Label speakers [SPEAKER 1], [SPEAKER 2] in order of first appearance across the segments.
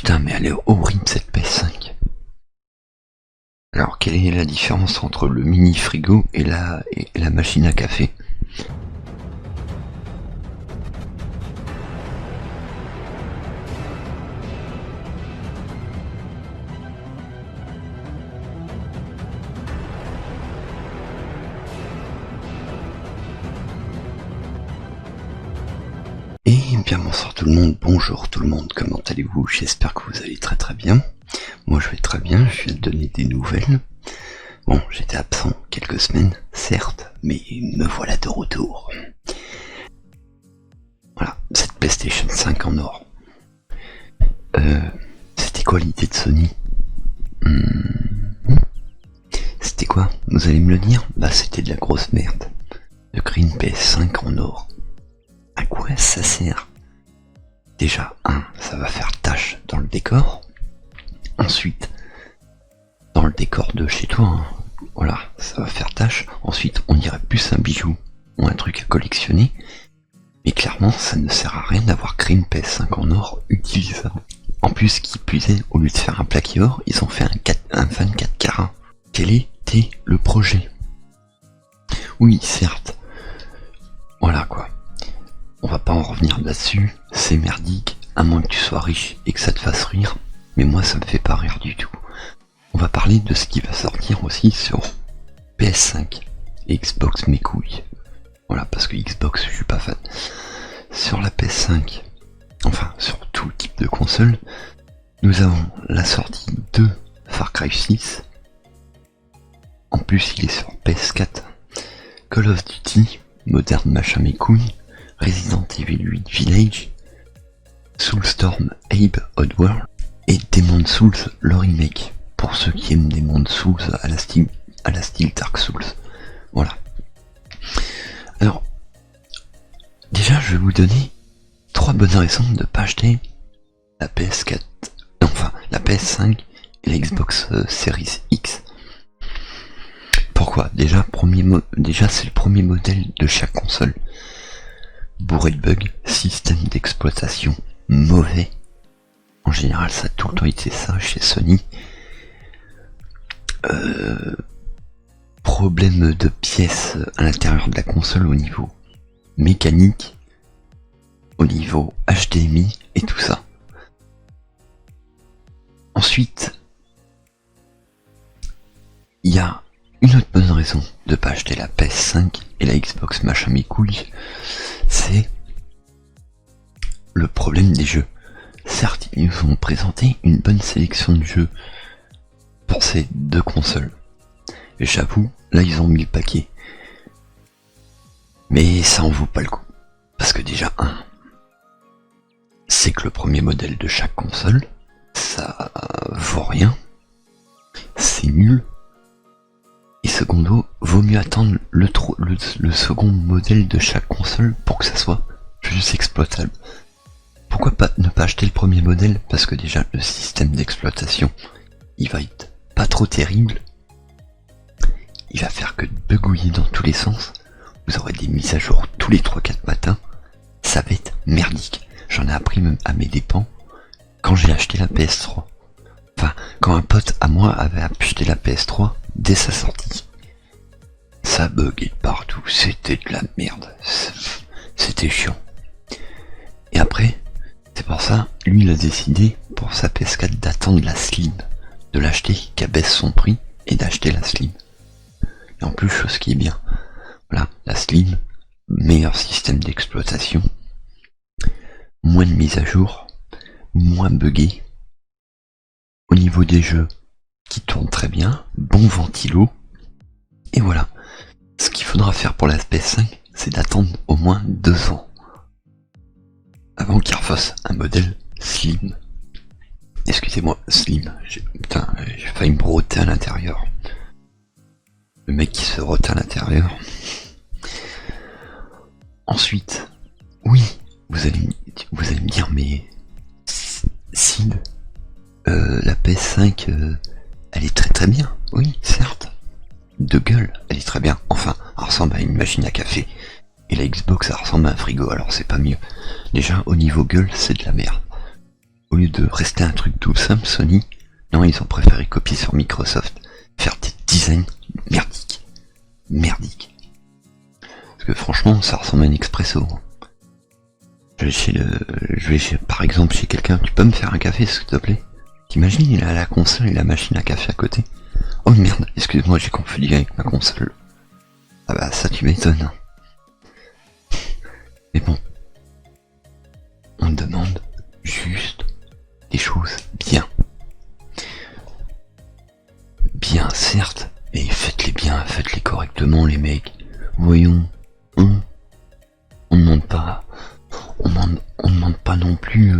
[SPEAKER 1] Putain, mais elle est horrible cette PS5. Alors, quelle est la différence entre le mini frigo et la machine à café? Et bien bonsoir tout le monde, bonjour tout le monde, comment allez-vous? J'espère que vous allez très très bien. Moi je vais très bien, je vais donner des nouvelles. Bon, j'étais absent quelques semaines, certes, mais me voilà de retour. Voilà, cette PlayStation 5 en or. C'était quoi l'idée de Sony? C'était quoi? Vous allez me le dire? Bah c'était de la grosse merde. De créer une PS5 en or. À quoi ça sert? Déjà, ça va faire tache dans le décor. Ensuite, dans le décor de chez toi, voilà, ça va faire tache. Ensuite, on dirait plus un bijou ou un truc à collectionner. Mais clairement, ça ne sert à rien d'avoir créé une PS5 en or utilisable. En plus, qui plus est, au lieu de faire un plaqué or, ils ont fait un 24 carats. Quel était le projet? Oui, certes. Voilà quoi. On va pas en revenir là-dessus, c'est merdique, à moins que tu sois riche et que ça te fasse rire, mais moi ça me fait pas rire du tout. On va parler de ce qui va sortir aussi sur PS5 et Xbox mes couilles. Voilà, parce que Xbox je suis pas fan. Sur la PS5, enfin sur tout type de console, nous avons la sortie de Far Cry 6. En plus il est sur PS4. Call of Duty, Modern machin mes couilles. Resident Evil 8 Village, Soulstorm Abe Oddworld et Demon's Souls le remake, pour ceux qui aiment Demon's Souls à la style Dark Souls. Voilà. Alors, déjà je vais vous donner 3 bonnes raisons de ne pas acheter la PS4, enfin la PS5 et la Xbox Series X. Pourquoi? Déjà c'est le premier modèle de chaque console. Bourré de bugs, système d'exploitation mauvais. En général, ça a tout le temps été ça chez Sony. Problème de pièces à l'intérieur de la console au niveau mécanique, au niveau HDMI et tout ça. Ensuite, il y a une autre bonne raison de pas acheter la PS5 et la Xbox machin mes couilles, c'est le problème des jeux. Certes, ils nous ont présenté une bonne sélection de jeux pour ces deux consoles. Et j'avoue, là ils ont mis le paquet. Mais ça en vaut pas le coup. Parce que déjà, c'est que le premier modèle de chaque console, ça vaut rien. C'est nul. Et secondo, vaut mieux attendre le second modèle de chaque console pour que ça soit plus exploitable. Pourquoi ne pas acheter le premier modèle? Parce que déjà le système d'exploitation, il va être pas trop terrible. Il va faire que bugouiller dans tous les sens. Vous aurez des mises à jour tous les 3-4 matins. Ça va être merdique. J'en ai appris même à mes dépens quand j'ai acheté la PS3. Enfin, quand un pote à moi avait acheté la PS3 dès sa sortie. Ça buguait partout, c'était de la merde. C'était chiant. Et après, c'est pour ça, lui il a décidé pour sa PS4 d'attendre la Slim, de l'acheter, qu'elle baisse son prix, et d'acheter la Slim. Et en plus, chose qui est bien, voilà, la Slim, meilleur système d'exploitation, moins de mise à jour, moins buggé, au niveau des jeux qui tournent très bien, bon ventilo, et voilà. Ce qu'il faudra faire pour la PS5, c'est d'attendre au moins 2 ans avant qu'il refasse un modèle Slim. Excusez-moi, Slim. J'ai failli me roter à l'intérieur. Le mec qui se rote à l'intérieur. Ensuite, oui, vous allez me dire, mais Sid, la PS5, elle est très très bien. Oui, certes. De gueule, elle est très bien. Enfin, elle ressemble à une machine à café. Et la Xbox, ça ressemble à un frigo, alors c'est pas mieux. Déjà, au niveau gueule, c'est de la merde. au lieu de rester un truc tout simple, Sony, non, ils ont préféré copier sur Microsoft, faire des designs merdiques. Merdiques. Parce que franchement, ça ressemble à un expresso. Je vais par exemple chez quelqu'un, tu peux me faire un café s'il te plaît? T'imagines, il a la console et la machine à café à côté. Oh merde, excuse-moi, j'ai confondu avec ma console. Ah bah ça tu m'étonnes. Mais bon, on demande juste des choses bien. Bien certes, mais faites-les bien, faites-les correctement les mecs. Voyons, on demande pas, on demande pas non plus,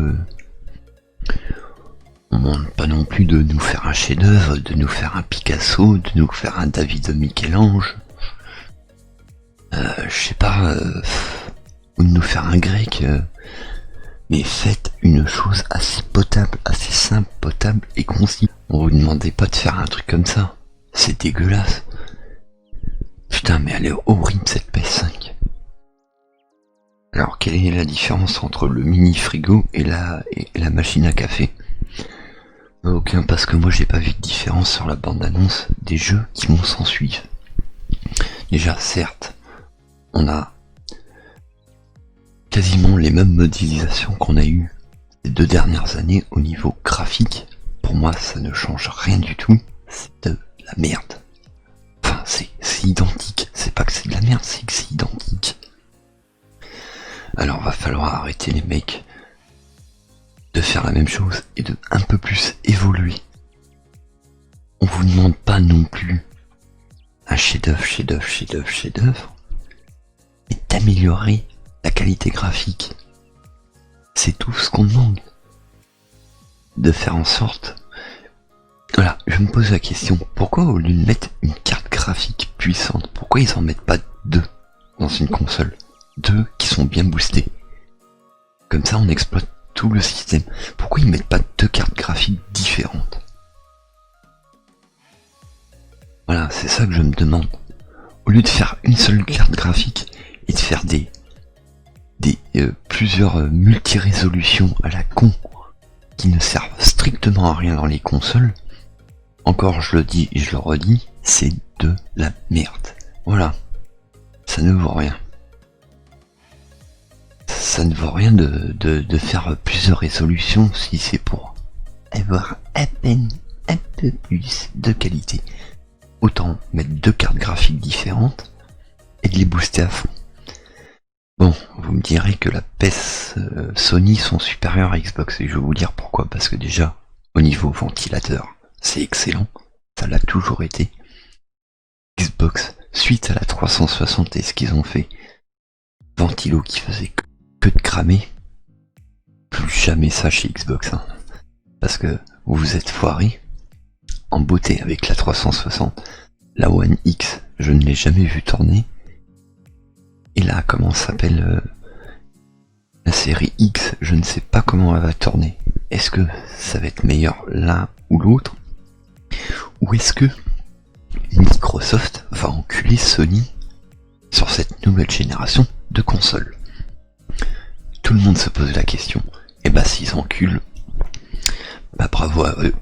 [SPEAKER 1] on demande pas non plus de nous faire un chef-d'œuvre, de nous faire un Picasso, de nous faire un David de Michel-Ange, je sais pas, ou de nous faire un grec, mais faites une chose assez potable, assez simple, potable et concis. On vous demandait pas de faire un truc comme ça, c'est dégueulasse. Putain, mais elle est horrible cette PS5. Alors, quelle est la différence entre le mini frigo et la machine à café? Aucun, parce que moi j'ai pas vu de différence sur la bande-annonce des jeux qui vont s'en suivre. Déjà, certes, on a quasiment les mêmes modélisations qu'on a eues les 2 dernières années au niveau graphique. Pour moi, ça ne change rien du tout. C'est de la merde. Enfin, c'est identique. C'est pas que c'est de la merde, c'est que c'est identique. Alors, va falloir arrêter les mecs de faire la même chose et de un peu plus évoluer. On vous demande pas non plus un chef-d'œuvre, mais d'améliorer la qualité graphique. C'est tout ce qu'on demande. De faire en sorte... Voilà, je me pose la question, pourquoi au lieu de mettre une carte graphique puissante, pourquoi ils en mettent pas 2 dans une console? 2 qui sont bien boostés. Comme ça on exploite tout le système. Pourquoi ils mettent pas 2 cartes graphiques différentes? Voilà, c'est ça que je me demande. Au lieu de faire une seule carte graphique et de faire plusieurs multi-résolutions à la con qui ne servent strictement à rien dans les consoles, encore je le dis et je le redis, c'est de la merde. Voilà, ça ne vaut rien. Ça ne vaut rien de faire plusieurs résolutions si c'est pour avoir à peine un peu plus de qualité. Autant mettre 2 cartes graphiques différentes et de les booster à fond. Bon, vous me direz que la PS Sony sont supérieures à Xbox et je vais vous dire pourquoi. Parce que déjà, au niveau ventilateur, c'est excellent. Ça l'a toujours été. Xbox, suite à la 360 et ce qu'ils ont fait, ventilo qui faisait que de cramer, plus jamais ça chez Xbox. Hein. Parce que vous vous êtes foiré en beauté avec la 360. La One X, je ne l'ai jamais vu tourner. Et là, comment s'appelle la série X, je ne sais pas comment elle va tourner. Est-ce que ça va être meilleur l'un ou l'autre? Ou est-ce que Microsoft va enculer Sony sur cette nouvelle génération de consoles? Tout le monde se pose la question. Et bah s'ils enculent, bah bravo à eux.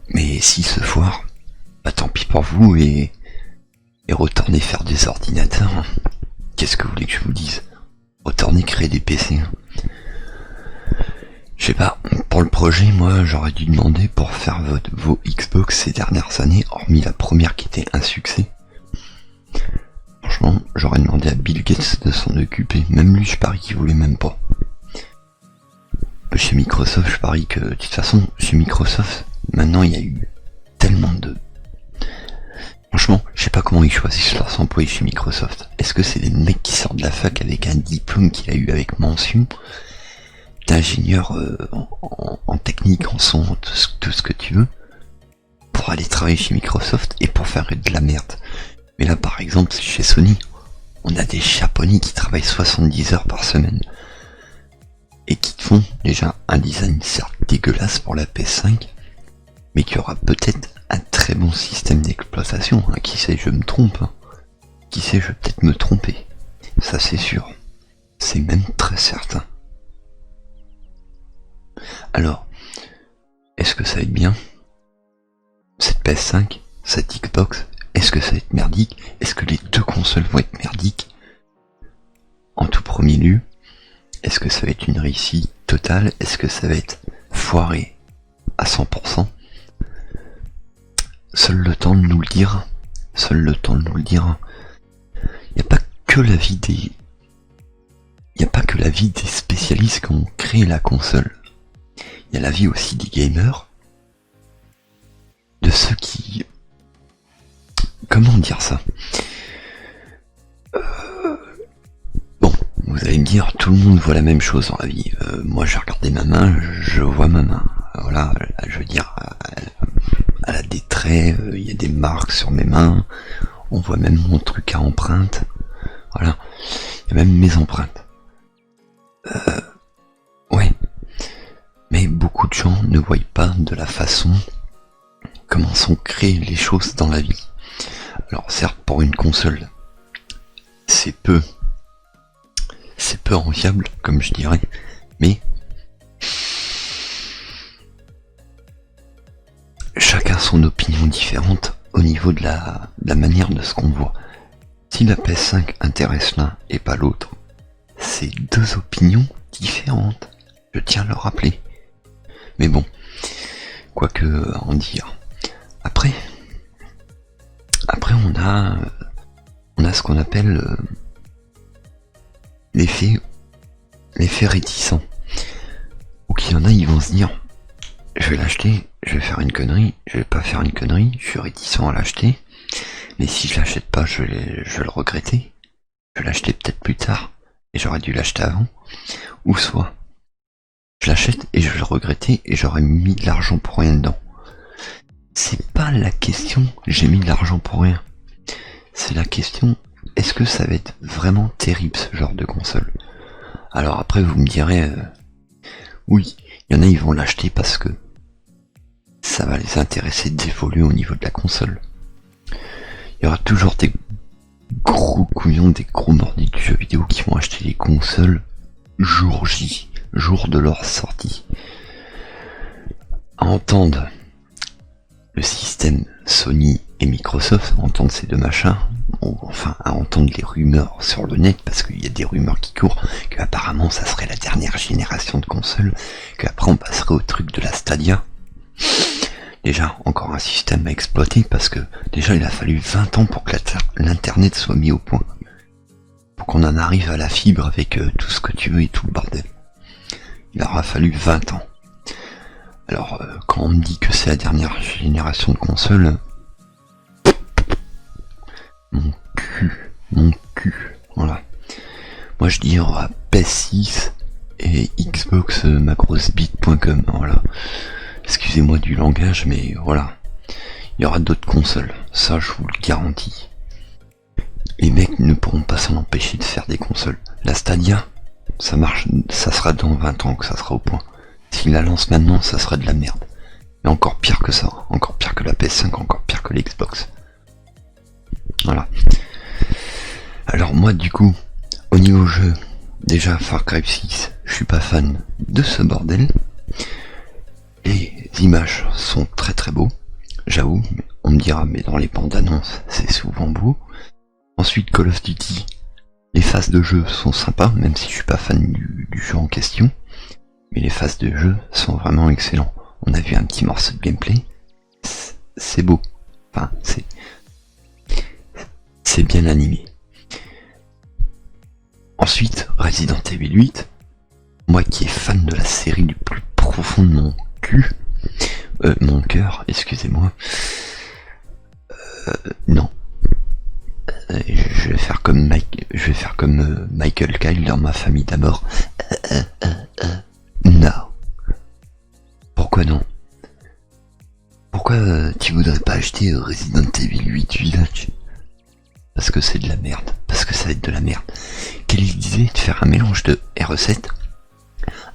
[SPEAKER 1] Mais s'ils se foirent, bah tant pis pour vous et retournez faire des ordinateurs. Qu'est-ce que vous voulez que je vous dise? Retournez créer des PC. Je sais pas, pour le projet, moi j'aurais dû demander pour faire vos Xbox ces dernières années, hormis la première qui était un succès. Franchement, j'aurais demandé à Bill Gates de s'en occuper. Même lui, je parie qu'il voulait même pas. Chez Microsoft, je parie que, de toute façon, chez Microsoft, maintenant il y a eu tellement de... Franchement, je sais pas comment ils choisissent leurs employés chez Microsoft. Est-ce que c'est des mecs qui sortent de la fac avec un diplôme qu'il a eu avec mention d'ingénieur en technique, en son, tout ce que tu veux, pour aller travailler chez Microsoft et pour faire de la merde? Mais là, par exemple, chez Sony, on a des japonais qui travaillent 70 heures par semaine et qui font déjà un design certes dégueulasse pour la PS5, mais qui aura peut-être un très bon système d'exploitation. Hein. Qui sait, je me trompe. Hein. Qui sait, je vais peut-être me tromper. Ça, c'est sûr. C'est même très certain. Alors, est-ce que ça va être bien? Cette PS5, cette Xbox, est-ce que ça va être merdique? Est-ce que les deux consoles vont être merdiques? En tout premier lieu, est-ce que ça va être une réussite totale? Est-ce que ça va être foiré à 100%? Seul le temps de nous le dire. Seul le temps de nous le dire. Il n'y a pas que la vie des... Il n'y a pas que la vie des spécialistes qui ont créé la console. Il y a la vie aussi des gamers. De ceux qui... Comment dire ça? Bon, vous allez me dire, tout le monde voit la même chose dans la vie. Moi j'ai regardé ma main, je vois ma main. Voilà, je veux dire, elle a des traits, il y a des marques sur mes mains. On voit même mon truc à empreinte. Voilà, il y a même mes empreintes. Ouais. Mais beaucoup de gens ne voient pas de la façon comment sont créées les choses dans la vie. Alors certes, pour une console, c'est peu enviable, comme je dirais, mais chacun a son opinion différente au niveau de la manière de ce qu'on voit. Si la PS5 intéresse l'un et pas l'autre, c'est deux opinions différentes, je tiens à le rappeler. Mais bon, quoi que en dire. Après on a ce qu'on appelle l'effet réticent. Ou qu'il y en a, ils vont se dire, je vais l'acheter, je vais faire une connerie, je vais pas faire une connerie, je suis réticent à l'acheter, mais si je l'achète pas, je vais le regretter. Je vais l'acheter peut-être plus tard, et j'aurais dû l'acheter avant. Ou soit, je l'achète et je vais le regretter et j'aurais mis de l'argent pour rien dedans. C'est pas la question, j'ai mis de l'argent pour rien. C'est la question, est-ce que ça va être vraiment terrible ce genre de console? Alors après vous me direz, oui, il y en a ils vont l'acheter parce que ça va les intéresser d'évoluer au niveau de la console. Il y aura toujours des gros couillons, des gros mordis du jeu vidéo qui vont acheter les consoles jour J, jour de leur sortie. À entendre le système Sony et Microsoft, à entendre ces deux machins, ou enfin à entendre les rumeurs sur le net, parce qu'il y a des rumeurs qui courent, qu'apparemment ça serait la dernière génération de consoles, qu'après on passerait au truc de la Stadia. Déjà, encore un système à exploiter, parce que déjà il a fallu 20 ans pour que l'internet soit mis au point. Pour qu'on en arrive à la fibre avec tout ce que tu veux et tout le bordel. Il aura fallu 20 ans. Alors, quand on me dit que c'est la dernière génération de consoles, mon cul, voilà. Moi je dis il y aura PS6 et Xbox macrossbit.com, voilà. Excusez-moi du langage, mais voilà. Il y aura d'autres consoles, ça je vous le garantis. Les mecs ne pourront pas s'en empêcher de faire des consoles. La Stadia, ça marche, ça sera dans 20 ans que ça sera au point. S'ils la lancent maintenant, ça sera de la merde. Mais encore pire que ça, encore pire que la PS5, encore pire que l'Xbox. Voilà. Alors moi du coup, au niveau jeu, déjà Far Cry 6, je suis pas fan de ce bordel. Les images sont très très beaux, j'avoue, on me dira mais dans les bandes annonces c'est souvent beau. Ensuite Call of Duty, les phases de jeu sont sympas, même si je suis pas fan du jeu en question. Mais les phases de jeu sont vraiment excellents. On a vu un petit morceau de gameplay, c'est beau, enfin c'est bien animé. Ensuite, Resident Evil 8, moi qui est fan de la série du plus profond de mon cul, mon cœur, excusez-moi, non. Je vais faire comme Michael Kyle dans Ma famille d'abord. Non. Pourquoi non? Pourquoi tu voudrais pas acheter Resident Evil 8 Village? Parce que c'est de la merde. Parce que ça va être de la merde. Quelle idée de faire un mélange de RE7,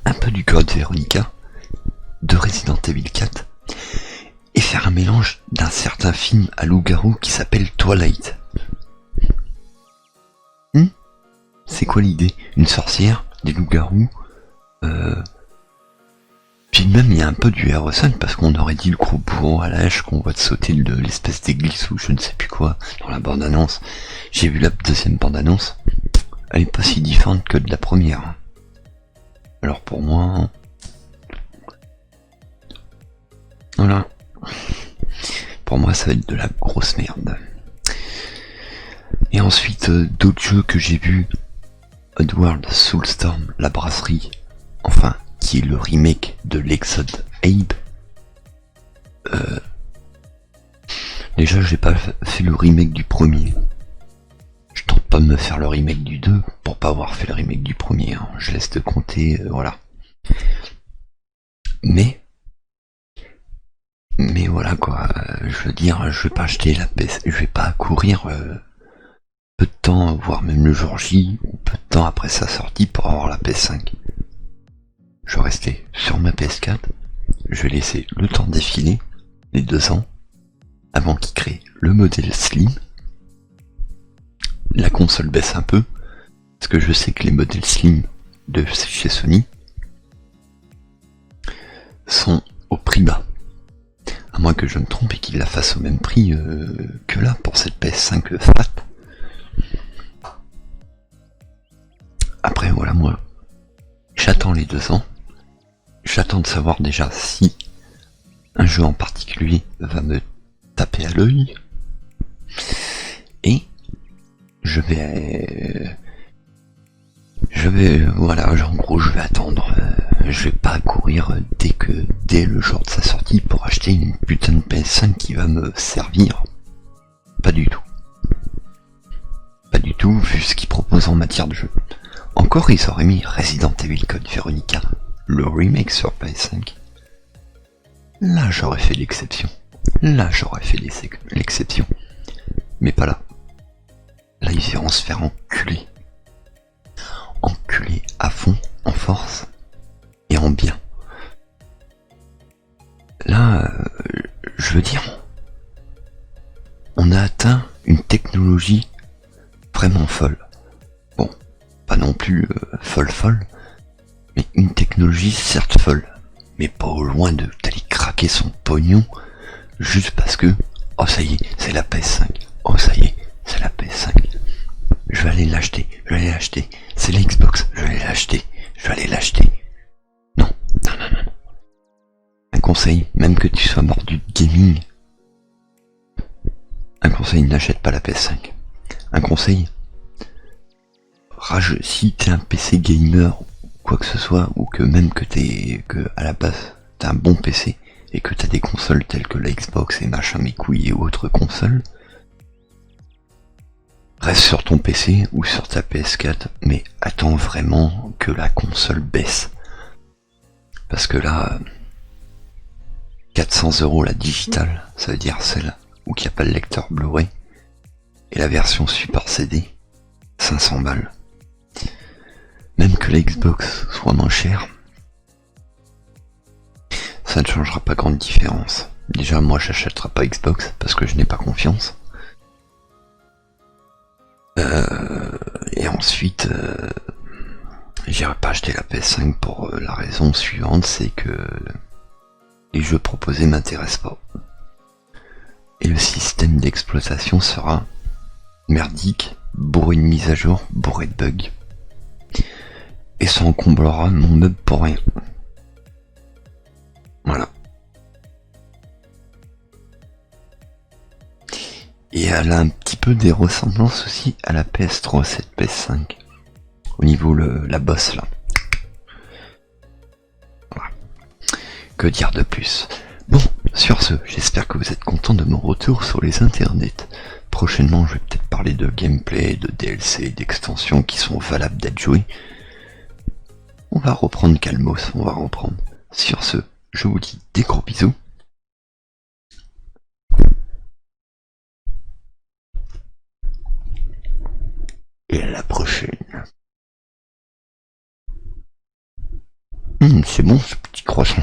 [SPEAKER 1] un peu du Code Veronica, de Resident Evil 4, et faire un mélange d'un certain film à loup-garou qui s'appelle Twilight. C'est quoi l'idée? Une sorcière, des loups-garous, Puis même il y a un peu du R5 parce qu'on aurait dit le gros bourreau à la hache qu'on voit de sauter de l'espèce d'église ou je ne sais plus quoi dans la bande-annonce. J'ai vu la deuxième bande-annonce. Elle est pas si différente que de la première. Alors pour moi... Voilà. Pour moi ça va être de la grosse merde. Et ensuite d'autres jeux que j'ai vus. Oddworld Soulstorm, la brasserie. Enfin, qui est le remake de l'Exode Abe. Déjà j'ai pas fait le remake du premier. Je tente pas de me faire le remake du 2 pour pas avoir fait le remake du premier. Hein. Je laisse de compter, voilà. Mais voilà quoi, je veux dire, je vais pas acheter la PS, je vais pas courir peu de temps, voire même le jour J, ou peu de temps après sa sortie pour avoir la PS5. Je vais rester sur ma PS4, je vais laisser le temps défiler, les 2 ans, avant qu'il crée le modèle Slim. La console baisse un peu, parce que je sais que les modèles Slim de chez Sony sont au prix bas. À moins que je me trompe et qu'il la fasse au même prix que là pour cette PS5 Fat. Après voilà, moi j'attends les 2 ans. J'attends de savoir déjà si un jeu en particulier va me taper à l'œil. Et je vais voilà, en gros je vais attendre. Je vais pas courir dès le jour de sa sortie pour acheter une putain de PS5 qui va me servir. Pas du tout. Pas du tout, vu ce qu'ils proposent en matière de jeu. Encore ils auraient mis Resident Evil Code Veronica, le remake sur PS5. Là j'aurais fait l'exception. Là j'aurais fait l'exception. Mais pas là. Là ils iront se faire enculer. Enculer à fond, en force et en bien. Là, je veux dire, on a atteint une technologie vraiment folle. Bon, pas non plus folle, mais une technologie certes folle, mais pas au loin d'aller craquer son pognon juste parce que, oh ça y est, c'est la PS5, oh ça y est, c'est la PS5. Je vais aller l'acheter, c'est la Xbox, je vais aller l'acheter. Non. Un conseil, même que tu sois mordu de gaming, un conseil, n'achète pas la PS5. Un conseil, si t'es un PC gamer ou quoi que ce soit, ou que même que à la base t'as un bon PC et que t'as des consoles telles que la Xbox et machin mes couilles et autres consoles, reste sur ton PC ou sur ta PS4, mais attends vraiment que la console baisse. Parce que là, 400€ la digitale, ça veut dire celle où il n'y a pas le lecteur Blu-ray, et la version support CD, 500 balles. Même que la Xbox soit moins chère, ça ne changera pas grande différence. Déjà moi j'achèterai pas Xbox parce que je n'ai pas confiance. Et ensuite, j'irai pas acheter la PS5 pour la raison suivante, c'est que les jeux proposés m'intéressent pas. Et le système d'exploitation sera merdique, bourré de mises à jour, bourré de bugs. Et ça encombrera mon meuble pour rien. Voilà. Et elle a un petit peu des ressemblances aussi à la PS3, cette PS5. Au niveau la bosse là. Voilà. Que dire de plus? Bon, sur ce, j'espère que vous êtes contents de mon retour sur les internets. Prochainement, je vais peut-être parler de gameplay, de DLC, d'extensions qui sont valables d'être jouées. On va reprendre calmos, on va reprendre. Sur ce, je vous dis des gros bisous. Et à la prochaine. C'est bon ce petit croissant.